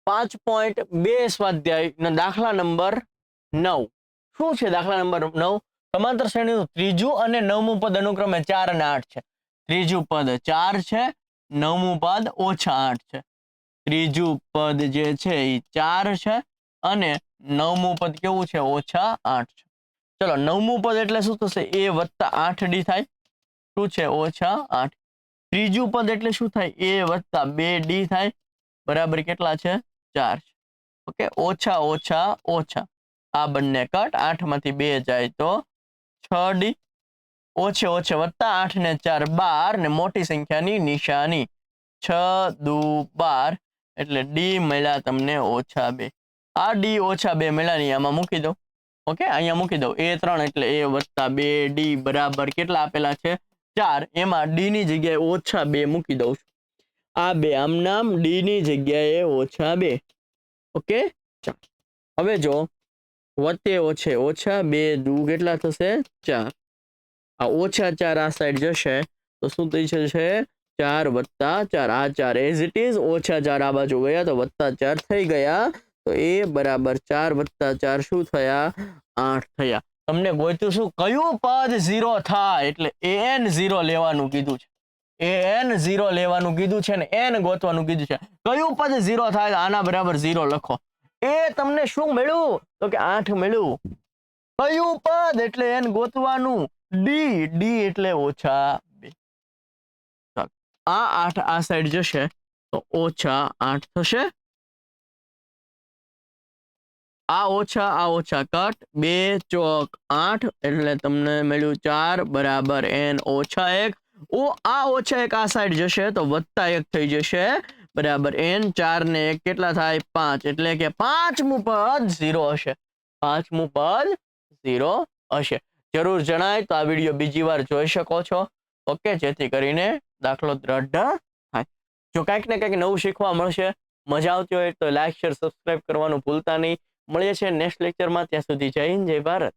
5.2 સ્વાધ્યાય દાખલા નંબર 9 શું છે દાખલા નંબર 9 સમાંતર શ્રેણીનું ત્રીજું અને નવમું પદ અનુક્રમે 4 અને 8 છે ત્રીજું પદ 4 છે નવમું પદ -8 છે ત્રીજું પદ જે છે એ 4 છે અને નવમું પદ કેવું છે -8 છે ચલો નવમું પદ એટલે શું થશે a + 8d થાય શું છે -8 ત્રીજું પદ એટલે શું થાય a + 2d થાય બરાબર કેટલા છે 4 છે ઓકે ઓછા ઓછા ઓછા આ બંને કટ 8 માંથી 2 જાય તો 6d ઓછે ઓછે વત્તા 8 ને 4 12 ને મોટી સંખ્યાની નિશાની 6 દુ 12 એટલે d મળ્યા તમને -2 આ d -2 મળ્યા ની આમાં મૂકી દો ઓકે અહીંયા મૂકી દો a3 એટલે a + 2d બરાબર કેટલા આપેલા છે 4 એમાં d ની જગ્યાએ -2 મૂકી દઉં છું આ બે આમ નામ d ની જગ્યાએ -2 ઓકે ચાલો હવે જો વત્તે ઓછે ઓછા 2 દુ કેટલા થશે 4 આ -4 આ સાઈડ જશે તો શું થઈ જશે 4 + 4 આ 4 એઝ ઇટ ઇઝ -4 આ બાજુ ગયા તો +4 થઈ ગયા તો a બરાબર 4 + 4 શું થયા 8 થયા તમને ગોત્યું શું કયું પદ 0 થાય એટલે an 0 લેવાનું કીધું છે an 0 લેવાનું કીધું છે ને n ગોતવાનું કીધું છે કયું પદ 0 થાય આના બરાબર 0 લખો એ તમને શું મળ્યું તો કે 8 મળ્યું કયું પદ એટલે n ગોતવાનું d એટલે -2 ચાલો આ 8 આ સાઈડ જશે તો -8 થશે આ ઓછા કટ 2 ચોક 8 એટલે તમને મળ્યું 4 બરાબર n -1 આ -1 આ સાઈડ જશે તો +1 થઈ જશે બરાબર n 4 ને 1 કેટલા થાય 5 એટલે કે પાંચમું પદ 0 હશે પાંચમું પદ 0 હશે જરૂર જણાય તો આ વિડિયો બીજી વાર જોઈ શકો છો ઓકે જેથી કરીને દાખલો દ્રઢ થાય જો કંઈક ને કંઈક નવું શીખવા મળશે મજા આવતી હોય તો લાઈક શેર સબસ્ક્રાઇબ કરવાનું ભૂલતા નહીં મળીએ છીએ નેક્સ્ટ લેક્ચરમાં ત્યાં સુધી જય હિન્દ જય ભારત